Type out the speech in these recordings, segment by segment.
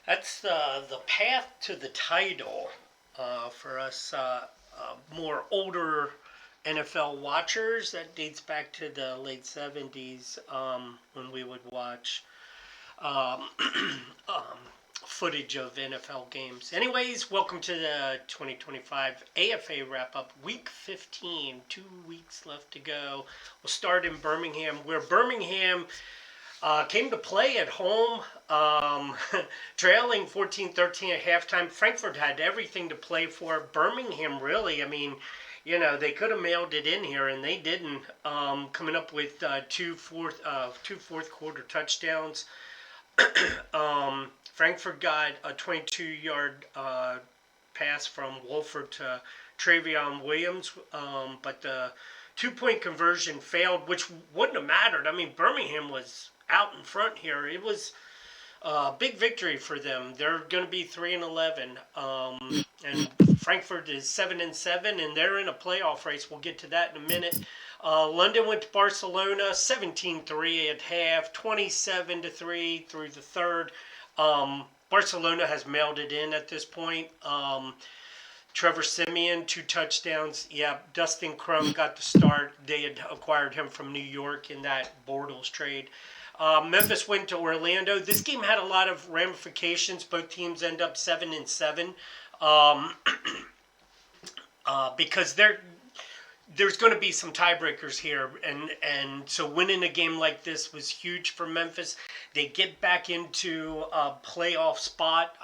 That's the path to the title for us more older NFL watchers. That dates back to the late 70s when we would watch um, um, footage of NFL games. Anyways, welcome to the 2025 AFA Wrap Up, Week 15. 2 weeks left to go. We'll start in Birmingham, where Birmingham came to play at home, trailing 14-13 at halftime. Frankfurt had everything to play for. Birmingham, really, I mean, they could have mailed it in here, and they didn't. Coming up with two fourth quarter touchdowns. Frankfurt got a 22-yard pass from Wolford to Travion Williams, but the 2-point conversion failed, which wouldn't have mattered. I mean, Birmingham was out in front here. It was a big victory for them. They're going to be 3-11, and Frankfurt is 7-7, and they're in a playoff race. We'll get to that in a minute. London went to Barcelona 17-3 at half, 27-3 through the third. Barcelona has mailed it in at this point. Trevor Simeon, 2 touchdowns. Yeah, Dustin Crum got the start. They had acquired him from New York in that Bortles trade. Memphis went to Orlando. This game had a lot of ramifications. Both teams end up 7-7 because there's going to be some tiebreakers here, and so winning a game like this was huge for Memphis. They get back into a playoff spot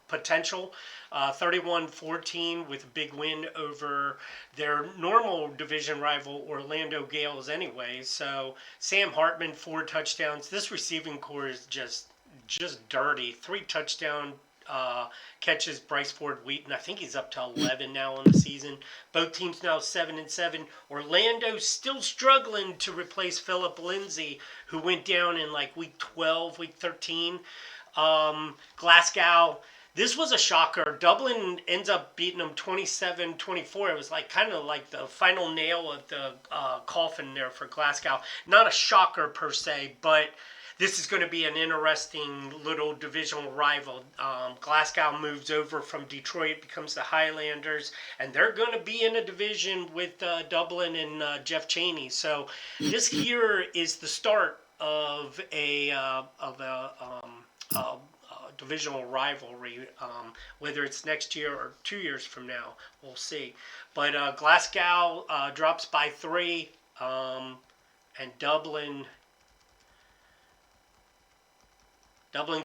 potential, 31-14 with a big win over their normal division rival Orlando Gales anyway. So Sam Hartman, 4 touchdowns. This receiving core is just dirty. 3 touchdown catches. Bryce Ford Wheaton, I think he's up to 11 now on the season. Both teams now 7-7. Orlando still struggling to replace Philip Lindsay, who went down in like week 12, week 13. Glasgow, this was a shocker. Dublin ends up beating them 27-24. It was like kind of like the final nail of the coffin there for Glasgow. Not a shocker per se, but this is going to be an interesting little divisional rival. Glasgow moves over from Detroit, becomes the Highlanders, and they're going to be in a division with Dublin and Jeff Cheney. So this here is the start of a divisional rivalry. Whether it's next year or 2 years from now, we'll see. But Glasgow drops by 3, and Dublin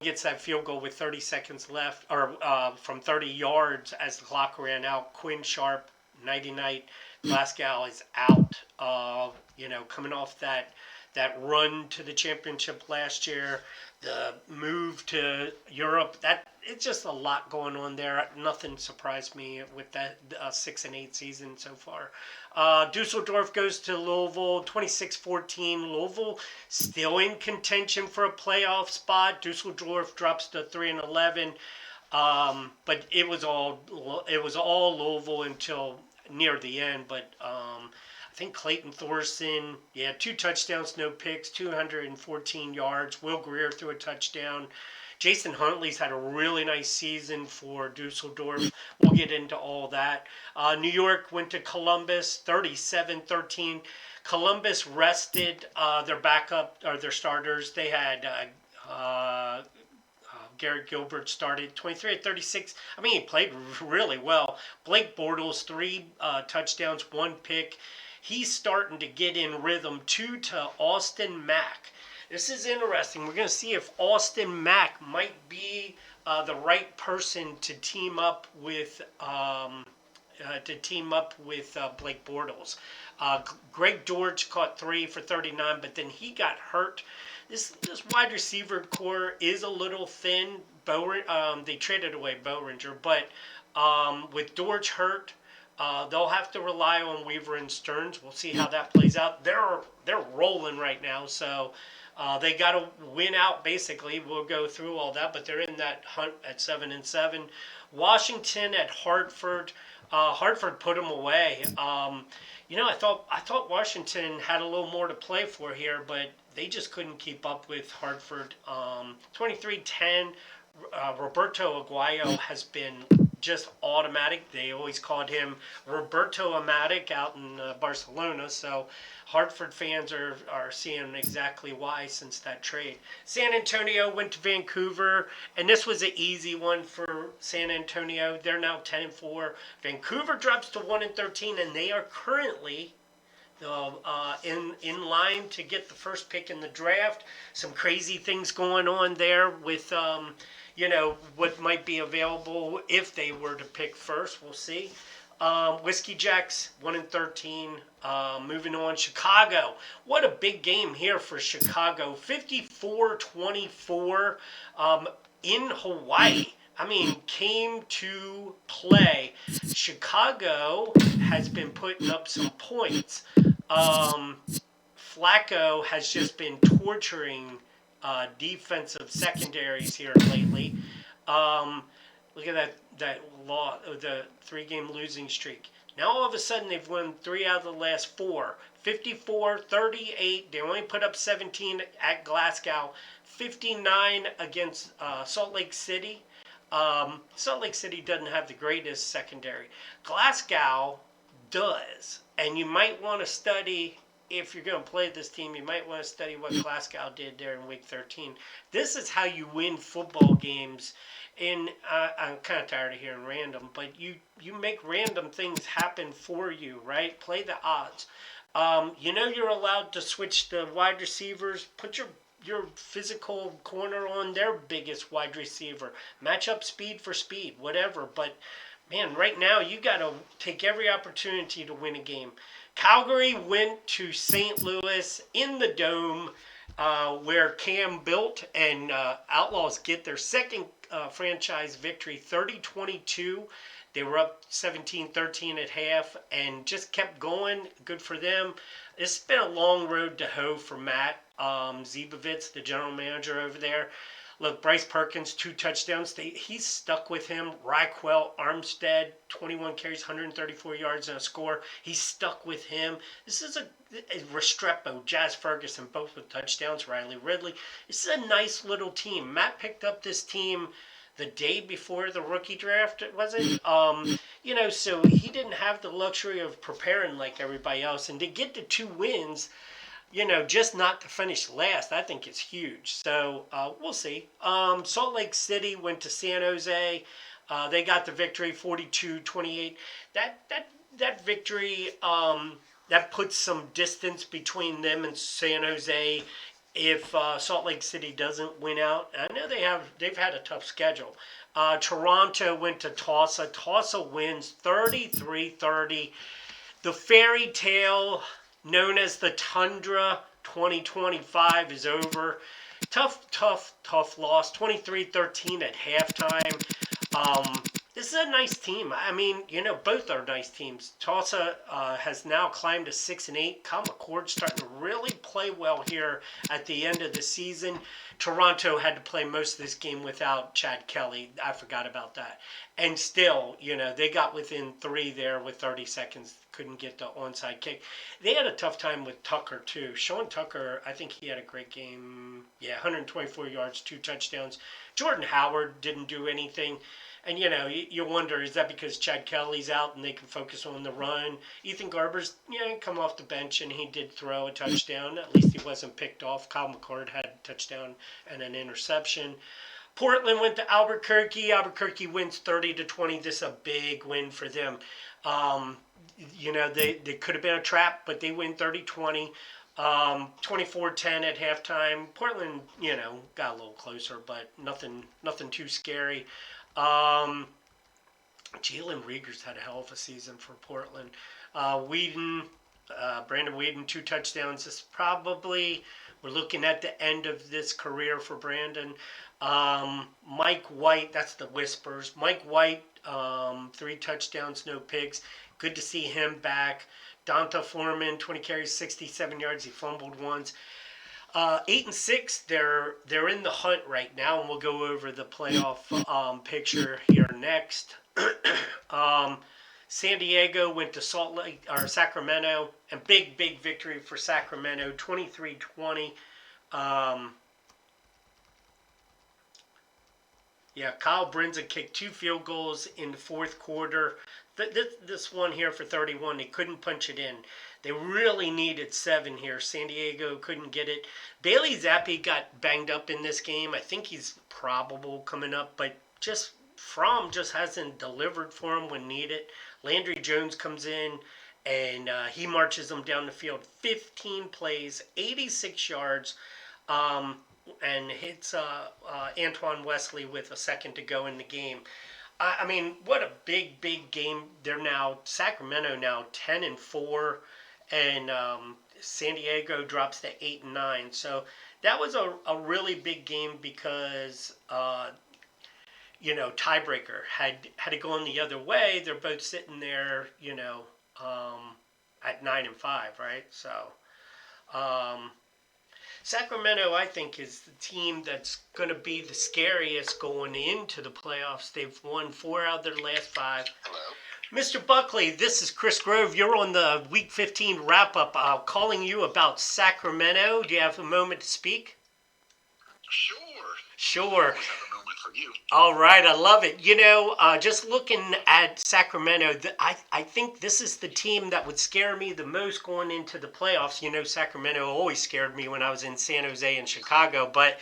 gets that field goal with 30 seconds left, or from 30 yards as the clock ran out. Quinn Sharp, nighty-night. Glasgow is out. Coming off that run to the championship last year, the move to Europe. It's just a lot going on there. Nothing surprised me with that 6-8 season so far. Dusseldorf goes to Louisville, 26-14. Louisville still in contention for a playoff spot. Dusseldorf drops to 3-11. But it was all Louisville until near the end. But I think Clayton Thorson, 2 touchdowns, no picks, 214 yards. Will Greer threw a touchdown. Jason Huntley's had a really nice season for Dusseldorf. We'll get into all that. New York went to Columbus, 37-13. Columbus rested their backup, or their starters. They had Garrett Gilbert started 23-36. I mean, he played really well. Blake Bortles, 3 touchdowns, 1 pick. He's starting to get in rhythm. 2 to Austin Mack. This is interesting. We're going to see if Austin Mack might be the right person to team up with Blake Bortles. Greg George caught 3 for 39, but then he got hurt. This wide receiver core is a little thin. They traded away Bowringer, but with George hurt, they'll have to rely on Weaver and Stearns. We'll see how that plays out. They're rolling right now, so they got to win out, basically. We'll go through all that, but they're in that hunt at 7-7. Washington at Hartford. Hartford put them away. I thought Washington had a little more to play for here, but they just couldn't keep up with Hartford. 23-10. Roberto Aguayo has been just automatic. They always called him Roberto-O-Matic out in Barcelona. So Hartford fans are seeing exactly why since that trade. San Antonio went to Vancouver, and this was an easy one for San Antonio. They're now 10-4. Vancouver drops to 1-13, and they are currently in line to get the first pick in the draft. Some crazy things going on there with what might be available if they were to pick first. We'll see. Whiskey Jacks 1-13. Moving on, Chicago. What a big game here for Chicago. 54-24 in Hawaii. I mean, came to play. Chicago has been putting up some points. Flacco has just been torturing defensive secondaries here lately. Look at that the 3-game losing streak. Now all of a sudden they've won 3 out of the last 4. 54-38. They only put up 17 at Glasgow. 59 against Salt Lake City. Salt Lake City doesn't have the greatest secondary. Glasgow does. And you might want to study, if you're going to play this team, you might want to study what Glasgow did there in week 13. This is how you win football games. And I'm kind of tired of hearing random, but you make random things happen for you, right? Play the odds. You're allowed to switch the wide receivers. Put your physical corner on their biggest wide receiver. Match up speed for speed, whatever. But, man, right now you got to take every opportunity to win a game. Calgary went to St. Louis in the Dome, where Cam built, and Outlaws get their second franchise victory, 30-22. They were up 17-13 at half and just kept going. Good for them. It's been a long road to hoe for Matt Zibovitz, the general manager over there. Look, Bryce Perkins, 2 touchdowns. He's stuck with him. Raquel Armstead, 21 carries, 134 yards and a score. He's stuck with him. This is a Restrepo, Jazz Ferguson, both with touchdowns. Riley Ridley. This is a nice little team. Matt picked up this team the day before the rookie draft, was it? So he didn't have the luxury of preparing like everybody else. And to get the 2 wins, just not to finish last, I think it's huge. So we'll see. Salt Lake City went to San Jose. They got the victory, 42-28. That victory, that puts some distance between them and San Jose. If Salt Lake City doesn't win out, I know they've had a tough schedule. Toronto went to Tulsa. Tulsa wins 33-30. The fairy tale known as the Tundra 2025 is over. Tough loss. 23-13 at halftime. This is a nice team. I mean, both are nice teams. Tulsa has now climbed to 6-8. Kyle McCord's starting to really play well here at the end of the season. Toronto had to play most of this game without Chad Kelly. I forgot about that. And still, they got within 3 there with 30 seconds. Couldn't get the onside kick. They had a tough time with Tucker, too. Sean Tucker, I think he had a great game. Yeah, 124 yards, 2 touchdowns. Jordan Howard didn't do anything. And, you wonder, is that because Chad Kelly's out and they can focus on the run? Ethan Garber's, come off the bench and he did throw a touchdown. At least he wasn't picked off. Kyle McCord had a touchdown and an interception. Portland went to Albuquerque. Albuquerque wins 30-20. This is a big win for them. They could have been a trap, but they win 30-20. 24-10 at halftime. Portland, got a little closer, but nothing too scary. Jalen Rieger's had a hell of a season for Portland. Brandon Whedon, 2 touchdowns. This probably, we're looking at the end of this career for Brandon. Mike White, that's the whispers. Mike White, 3 touchdowns, no picks. Good to see him back. Donta Foreman, 20 carries, 67 yards. He fumbled once. 8-6, they're in the hunt right now, and we'll go over the playoff picture here next. San Diego went to Sacramento, and big victory for Sacramento, 23-20. Yeah, Kyle Brinson kicked 2 field goals in the fourth quarter. This one here for 31, they couldn't punch it in. They really needed 7 here. San Diego couldn't get it. Bailey Zappi got banged up in this game. I think he's probable coming up, but Fromm just hasn't delivered for him when needed. Landry Jones comes in and he marches them down the field. 15 plays, 86 yards. And hits Antoine Wesley with a second to go in the game. I mean, what a big game. They're now, Sacramento now 10-4, and San Diego drops to 8-9. So that was a really big game because, tiebreaker had it gone the other way, they're both sitting there, at 9-5, right? So, Sacramento, I think, is the team that's going to be the scariest going into the playoffs. They've won 4 out of their last 5. Hello. Mr. Buckley, this is Chris Grove. You're on the Week 15 wrap-up. Calling you about Sacramento. Do you have a moment to speak? Sure. Sure. I always have a moment for you. All right, I love it. Just looking at Sacramento, I think this is the team that would scare me the most going into the playoffs. Sacramento always scared me when I was in San Jose and Chicago. But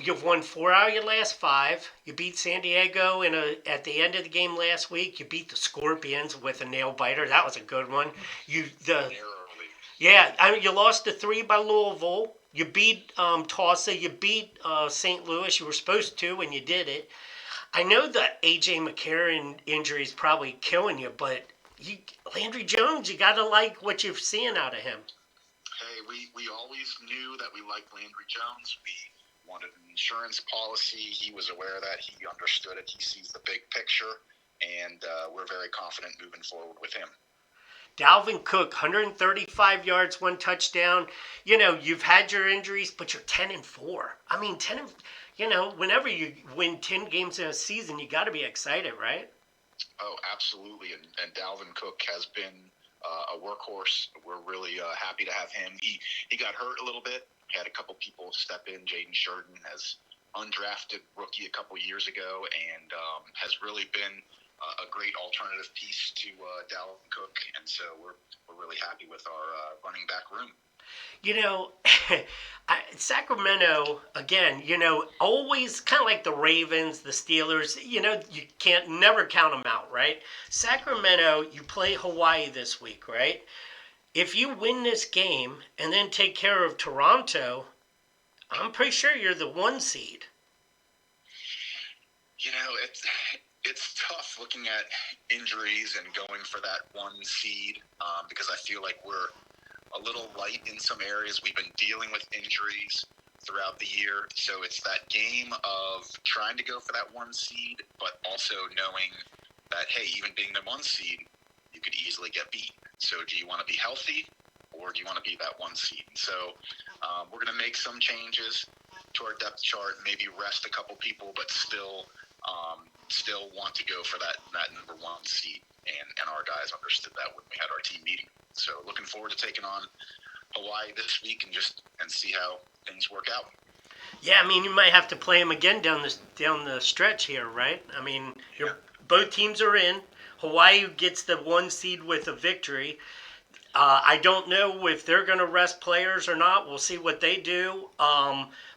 you've won 4 out of your last 5. You beat San Diego at the end of the game last week. You beat the Scorpions with a nail biter. That was a good one. You lost to 3 by Louisville. You beat Tulsa. You beat St. Louis. You were supposed to, and you did it. I know the A.J. McCarron injury is probably killing you, but Landry Jones, you got to like what you're seeing out of him. Hey, we always knew that we liked Landry Jones. We wanted an insurance policy. He was aware of that. He understood it. He sees the big picture, and we're very confident moving forward with him. Dalvin Cook, 135 yards, 1 touchdown. You've had your injuries, but you're 10-4. I mean, whenever you win 10 games in a season, you got to be excited, right? Oh, absolutely. And Dalvin Cook has been a workhorse. We're really happy to have him. He got hurt a little bit. Had a couple people step in. Jaden Sheridan has undrafted rookie a couple years ago and has really been a great alternative piece to Dalvin Cook, and so we're really happy with our running back room. Sacramento, again, always kind of like the Ravens, the Steelers, you can't never count them out, right? Sacramento, you play Hawaii this week, right? If you win this game and then take care of Toronto, I'm pretty sure you're the 1 seed. It's tough looking at injuries and going for that 1 seed because I feel like we're a little light in some areas. We've been dealing with injuries throughout the year. So it's that game of trying to go for that 1 seed, but also knowing that, hey, even being the 1 seed, you could easily get beat. So do you want to be healthy or do you want to be that 1 seed? So we're going to make some changes to our depth chart, maybe rest a couple people, but still want to go for that number 1 seed, and our guys understood that when we had our team meeting. So looking forward to taking on Hawaii this week and see how things work out. Yeah, I mean, you might have to play them again down the stretch here, right? I mean, both teams are in. Hawaii gets the 1 seed with a victory. I don't know if they're going to rest players or not. We'll see what they do.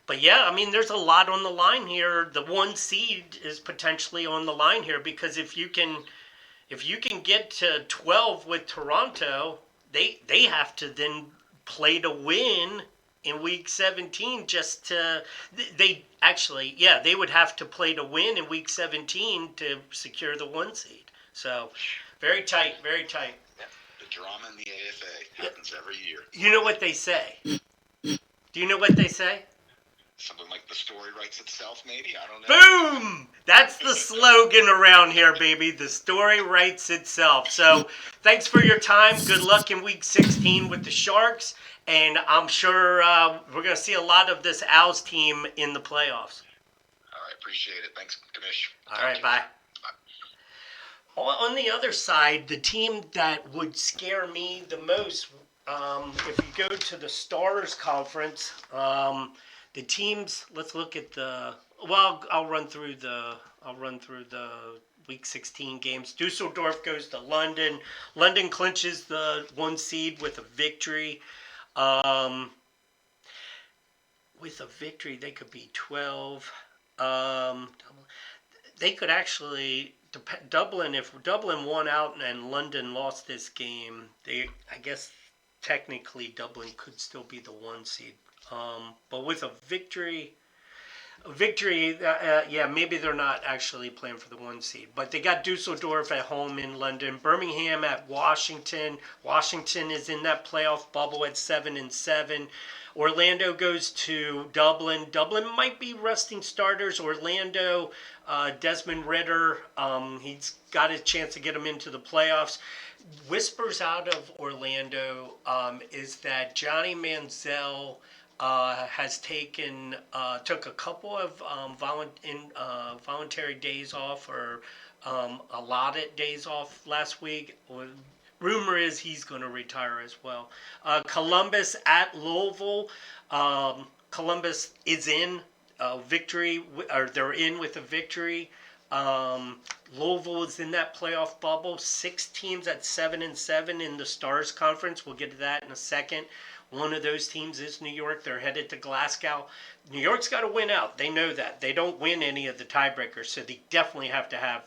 But yeah, I mean, there's a lot on the line here. The 1 seed is potentially on the line here because if you can get to 12 with Toronto, they have to then play to win in week 17 they would have to play to win in week 17 to secure the 1 seed. So very tight, very tight. Yeah, the drama in the AFA happens every year. You know what they say? Do you know what they say? Something like the story writes itself, maybe? I don't know. Boom! That's the slogan around here, baby. The story writes itself. So, thanks for your time. Good luck in Week 16 with the Sharks. And I'm sure we're going to see a lot of this Owls team in the playoffs. All right, appreciate it. Thanks, Kamish. All right, bye. On the other side, the team that would scare me the most, if you go to the Stars Conference, The teams. Let's look at the. Well, I'll run through the. Week 16 games. Dusseldorf goes to London. London clinches the 1 seed with a victory. Um, with a victory, they could be 12. They could actually Dublin. If Dublin won out and London lost this game, I guess technically Dublin could still be the 1 seed. But with a victory, yeah, maybe they're not actually playing for the 1 seed. But they got Dusseldorf at home in London, Birmingham at Washington. Washington is in that playoff bubble at 7-7. Orlando goes to Dublin. Dublin might be resting starters. Orlando, Desmond Ritter, he's got a chance to get him into the playoffs. Whispers out of Orlando is that Johnny Manziel has took a couple of voluntary days off or allotted days off last week. Rumor is he's going to retire as well. Columbus at Louisville. Columbus is in victory, or they're in with a victory. Louisville is in that playoff bubble. 6 teams at 7-7 in the Stars Conference. We'll get to that in a second. One of those teams is New York. They're headed to Glasgow. New York's got to win out. They know that. They don't win any of the tiebreakers, so they definitely have to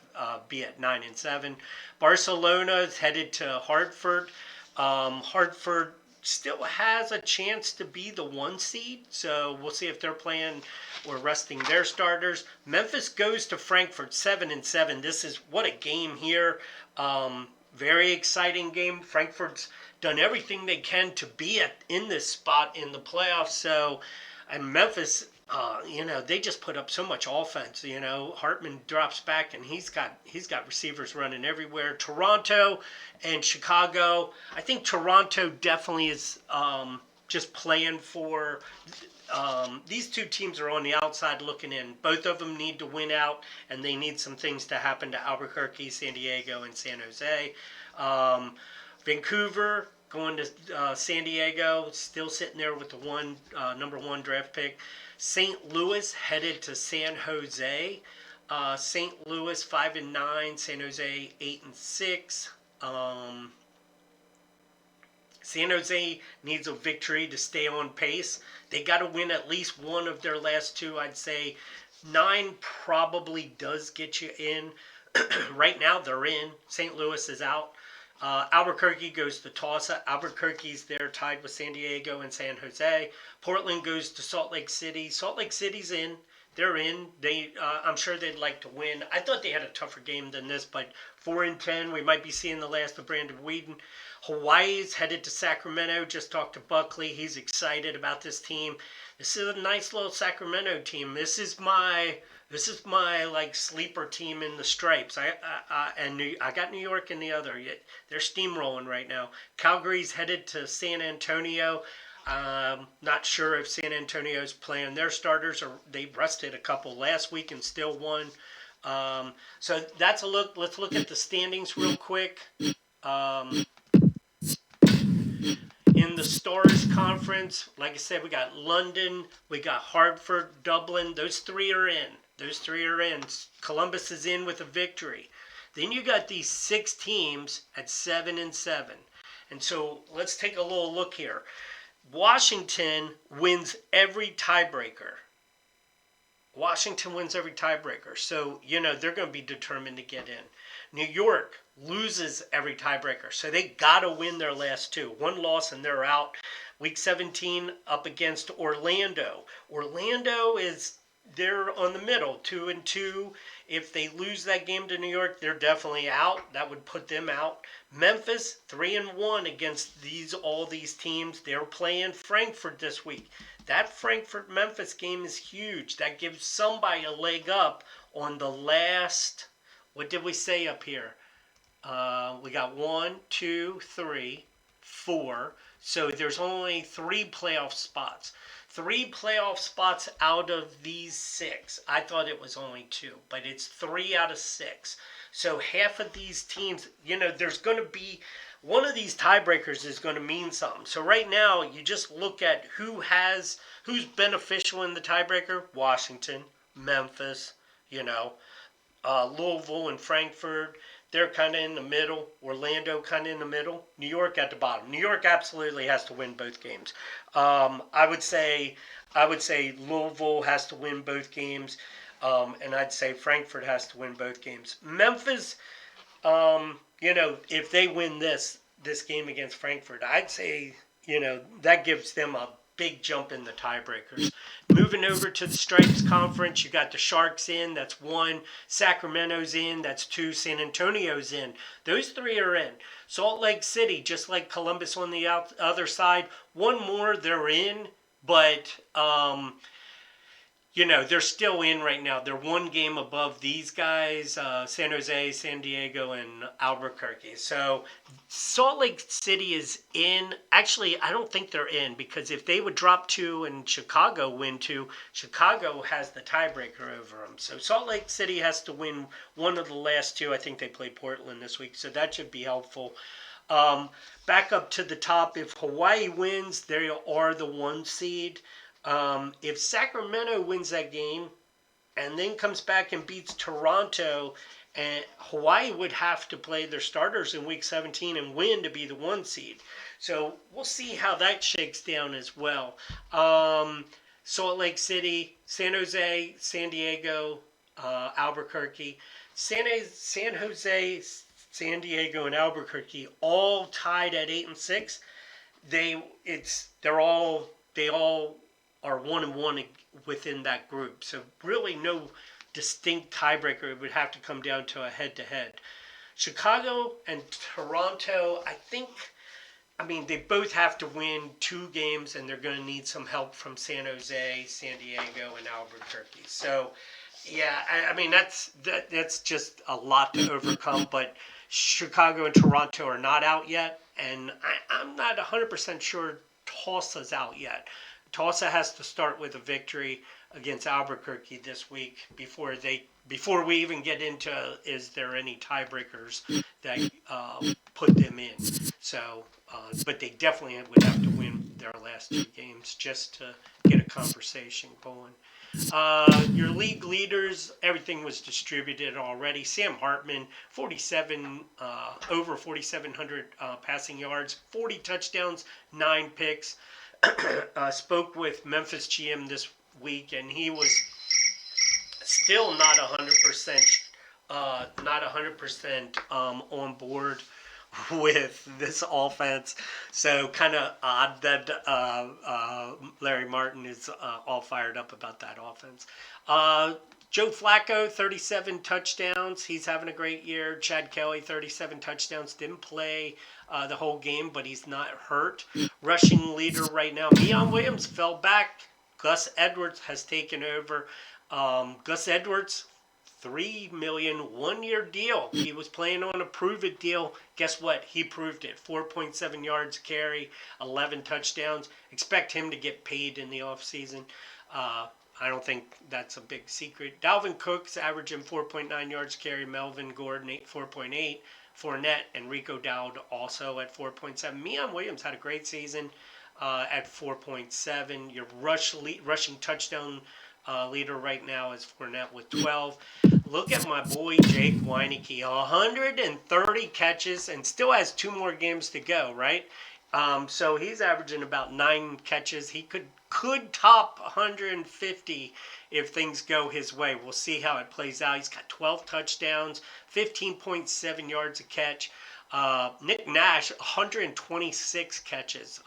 be at 9-7. Barcelona is headed to Hartford. Hartford still has a chance to be the 1 seed, so we'll see if they're playing or resting their starters. Memphis goes to Frankfurt 7-7. This is what a game here. Very exciting game. Frankfurt's done everything they can to be in this spot in the playoffs. So, and Memphis, they just put up so much offense. Hartman drops back and he's got receivers running everywhere. Toronto and Chicago. I think Toronto definitely is just playing for. These 2 teams are on the outside looking in. Both of them need to win out, and they need some things to happen to Albuquerque, San Diego, and San Jose. Vancouver going to San Diego, still sitting there with the number 1 draft pick. St. Louis headed to San Jose. St. Louis 5-9, San Jose 8-6. San Jose needs a victory to stay on pace. They got to win at least one of their last 2. I'd say 9 probably does get you in. Right now they're in. St. Louis is out. Albuquerque goes to Tulsa. Albuquerque's there tied with San Diego and San Jose. Portland goes to Salt Lake City. Salt Lake City's in. They're in. I'm sure they'd like to win. I thought they had a tougher game than this, but 4-10. We might be seeing the last of Brandon Whedon. Hawaii's headed to Sacramento. Just talked to Buckley. He's excited about this team. This is a nice little Sacramento team. This is my like sleeper team in the stripes. I got New York in the other. They're steamrolling right now. Calgary's headed to San Antonio. Not sure if San Antonio's playing their starters, or they rested a couple last week and still won. So that's a look. Let's look at the standings real quick. In the Stars Conference, like I said, we got London, we got Hartford, Dublin. Those 3 are in. Columbus is in with a victory. Then you got these 6 teams at 7-7. And so let's take a little look here. Washington wins every tiebreaker. So, they're going to be determined to get in. New York loses every tiebreaker. So they got to win their last 2. 1 loss and they're out. Week 17 up against Orlando. They're on the middle, 2-2. If they lose that game to New York, they're definitely out. That would put them out. Memphis 3-1 against all these teams. They're playing Frankfurt this week. That Frankfurt-Memphis game is huge. That gives somebody a leg up on the last. What did we say up here? We got 1, 2, 3, 4. So there's only 3 playoff spots. 3 playoff spots out of these 6. I thought it was only 2, but it's 3 out of 6. So half of these teams, there's going to be, one of these tiebreakers is going to mean something. So right now, you just look at who's beneficial in the tiebreaker. Washington, Memphis, you know, Louisville and Frankfurt. They're kind of in the middle. Orlando kind of in the middle. New York at the bottom. New York absolutely has to win both games. I would say Louisville has to win both games, and I'd say Frankfurt has to win both games. Memphis, if they win this game against Frankfurt, I'd say, that gives them a big jump in the tiebreakers. Moving over to the Stripes Conference, you got the Sharks in, that's 1. Sacramento's in, that's 2. San Antonio's in. Those 3 are in. Salt Lake City, just like Columbus on the other side, one more, they're in, but they're still in right now. They're one game above these guys, San Jose, San Diego, and Albuquerque. So Salt Lake City is in. Actually, I don't think they're in, because if they would drop 2 and Chicago win 2, Chicago has the tiebreaker over them. So Salt Lake City has to win one of the last 2. I think they play Portland this week, so that should be helpful. Back up to the top, if Hawaii wins, they are the 1 seed. If Sacramento wins that game and then comes back and beats Toronto, and Hawaii would have to play their starters in week 17 and win to be the 1 seed. So we'll see how that shakes down as well. Salt Lake City, San Jose, San Diego, Albuquerque. San Jose, San Diego, and Albuquerque all tied at 8 and 6. They all are 1-1 within that group. So really no distinct tiebreaker. It would have to come down to a head-to-head. Chicago and Toronto, they both have to win 2 games, and they're going to need some help from San Jose, San Diego, and Albuquerque. So, yeah, that's just a lot to overcome, but Chicago and Toronto are not out yet, and I'm not 100% sure Tulsa's out yet. Tulsa has to start with a victory against Albuquerque this week before we even get into is there any tiebreakers that put them in. So, but they definitely would have to win their last 2 games just to get a conversation going. Your league leaders, everything was distributed already. Sam Hartman, over 4,700 passing yards, 40 touchdowns, 9 picks. Spoke with Memphis GM this week, and he was still not 100%, on board with this offense. So kind of odd that Larry Martin is all fired up about that offense. Joe Flacco, 37 touchdowns. He's having a great year. Chad Kelly, 37 touchdowns. Didn't play the whole game, but he's not hurt. Rushing leader right now, Meion Williams fell back. Gus Edwards has taken over. Gus Edwards, $3 million, 1-year deal. He was playing on a prove-it deal. Guess what? He proved it. 4.7 yards carry, 11 touchdowns. Expect him to get paid in the offseason. I don't think that's a big secret. Dalvin Cook's averaging 4.9 yards carry. Melvin Gordon, 4.8. Fournette and Rico Dowd also at 4.7. Meion Williams had a great season at 4.7. Your rushing touchdown leader right now is Fournette with 12. Look at my boy Jake Weineke, 130 catches and still has 2 more games to go, right? So he's averaging about 9 catches. He could top 150 if things go his way. We'll see how it plays out. He's got 12 touchdowns, 15.7 yards a catch. Nick Nash, 126 catches.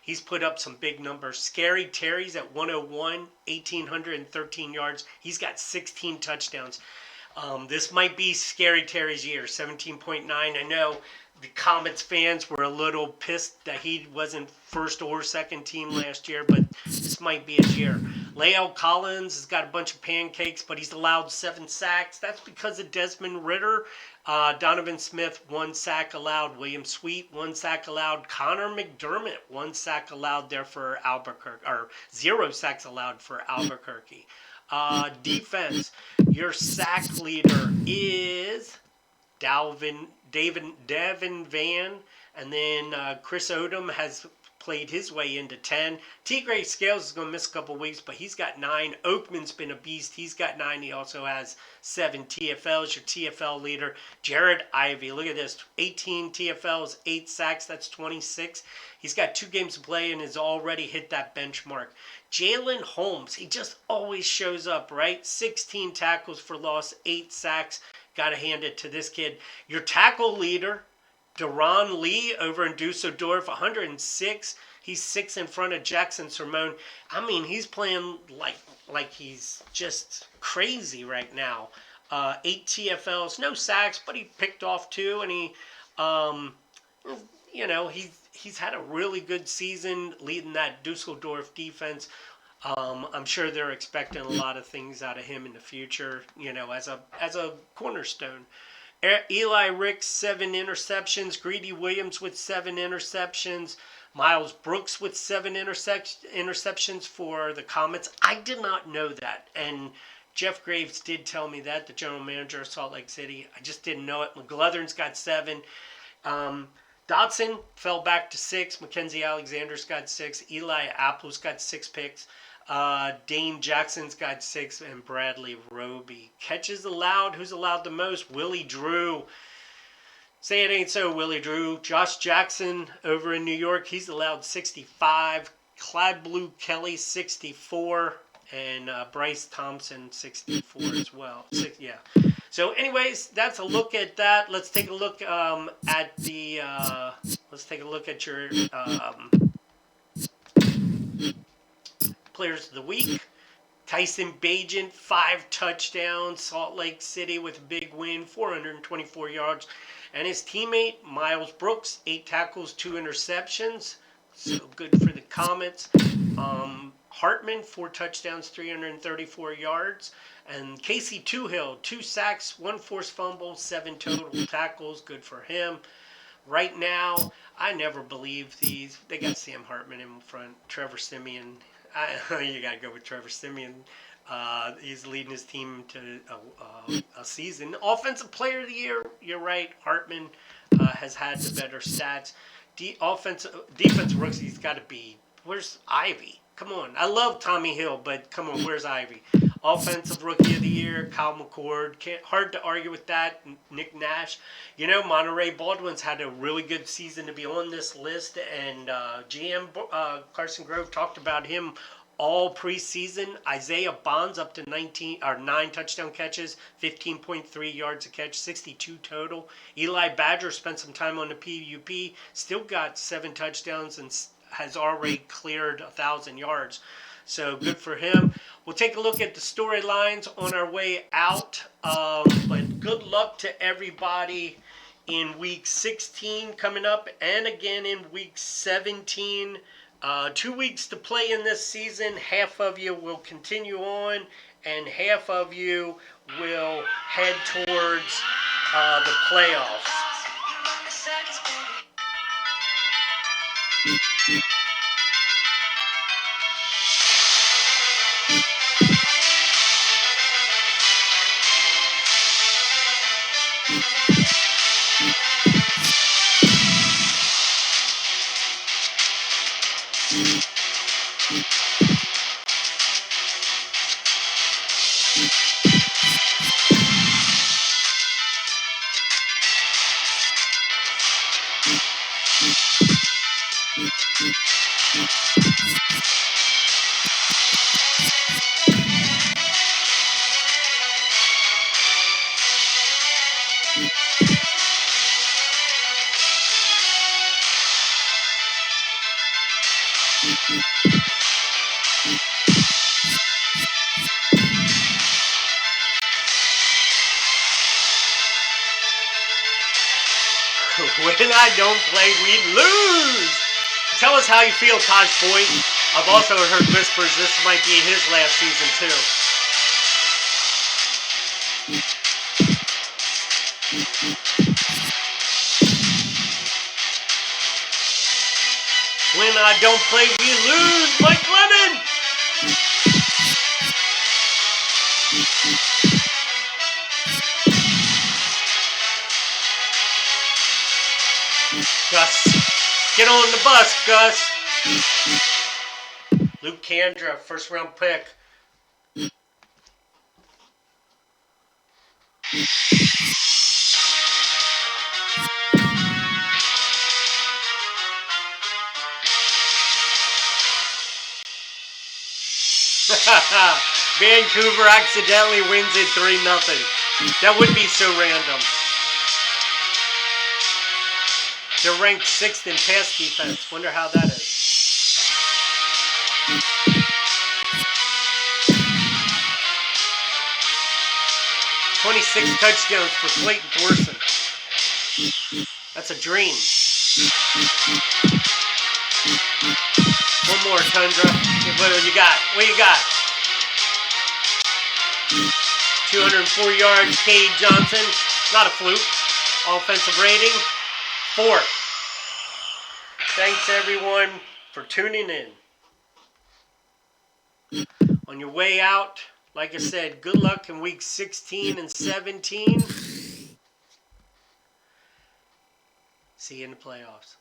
He's put up some big numbers. Scary Terry's at 101, 1,813 yards. He's got 16 touchdowns. This might be Scary Terry's year, 17.9. I know the Comets fans were a little pissed that he wasn't first or second team last year, but this might be his year. Lael Collins has got a bunch of pancakes, but he's allowed 7 sacks. That's because of Desmond Ridder. Donovan Smith, 1 sack allowed. William Sweet, 1 sack allowed. Connor McDermott, 1 sack allowed there for Albuquerque, or 0 sacks allowed for Albuquerque. Defense, your sack leader is Devin Van, and then Chris Odom has played his way into 10. T. Gray Scales is going to miss a couple weeks, but he's got 9. Oakman's been a beast. He's got 9. He also has 7 TFLs. Your TFL leader, Jared Ivey. Look at this. 18 TFLs, 8 sacks. That's 26. He's got 2 games to play and has already hit that benchmark. Jalen Holmes, he just always shows up, right? 16 tackles for loss, 8 sacks. Got to hand it to this kid. Your tackle leader, Deron Lee over in Dusseldorf, 106. He's 6 in front of Jackson Sermon. I mean, he's playing like he's just crazy right now. 8 TFLs, no sacks, but he picked off 2, and he, he's had a really good season leading that Dusseldorf defense. I'm sure they're expecting a lot of things out of him in the future, as a cornerstone. Eli Ricks, 7 interceptions. Greedy Williams with 7 interceptions. Miles Brooks with 7 interceptions for the Comets. I did not know that. And Jeff Graves did tell me that, the general manager of Salt Lake City. I just didn't know it. McGlothern's got 7. Dotson fell back to 6. Mackenzie Alexander's got 6. Eli Apple's got 6 picks. Dane Jackson's got 6, and Bradley Roby. Catches allowed. Who's allowed the most? Willie Drew. Say it ain't so, Willie Drew. Josh Jackson over in New York, he's allowed 65. Clyde Blue Kelly, 64. And Bryce Thompson, 64 as well. So anyways, that's a look at that. Let's take a look at the your players of the week. Tyson Bagent, 5 touchdowns. Salt Lake City with a big win, 424 yards. And his teammate, Miles Brooks, 8 tackles, 2 interceptions. So good for the Comets. Hartman, 4 touchdowns, 334 yards. And Casey Toohill, 2 sacks, 1 forced fumble, 7 total tackles. Good for him. Right now, I never believe these. They got Sam Hartman in front. Trevor Siemian. You got to go with Trevor Siemian. He's leading his team to a season. Offensive Player of the Year, you're right. Hartman has had the better stats. Defense rookie, he's got to be. Where's Ivy? Come on. I love Tommy Hill, but come on, where's Ivy? Offensive Rookie of the Year, Kyle McCord. Hard to argue with that. Nick Nash. Monterey Baldwin's had a really good season to be on this list, and GM Carson Grove talked about him all preseason. Isaiah Bonds up to 9 touchdown catches, 15.3 yards a catch, 62 total. Eli Badger spent some time on the PUP, still got 7 touchdowns and has already cleared 1,000 yards. So good for him. We'll take a look at the storylines on our way out. But good luck to everybody in week 16 coming up, and again in week 17. 2 weeks to play in this season. Half of you will continue on, and half of you will head towards the playoffs. When I don't play, we lose. Tell us how you feel, Taj Boyd. I've also heard whispers this might be his last season, too. When I don't play, we lose. Mike Lennon. Gus. Get on the bus, Gus. Luke Kandra, first round pick. Vancouver accidentally wins it 3-0. That would be so random. They're ranked 6th in pass defense. Wonder how that is. "26 touchdowns for Clayton Thorson. That's a dream." One more, Tundra. What do you got? What you got? 204 yards, Cade Johnson. Not a fluke. Offensive rating, 4. Thanks, everyone, for tuning in. On your way out, like I said, good luck in week 16 and 17. See you in the playoffs.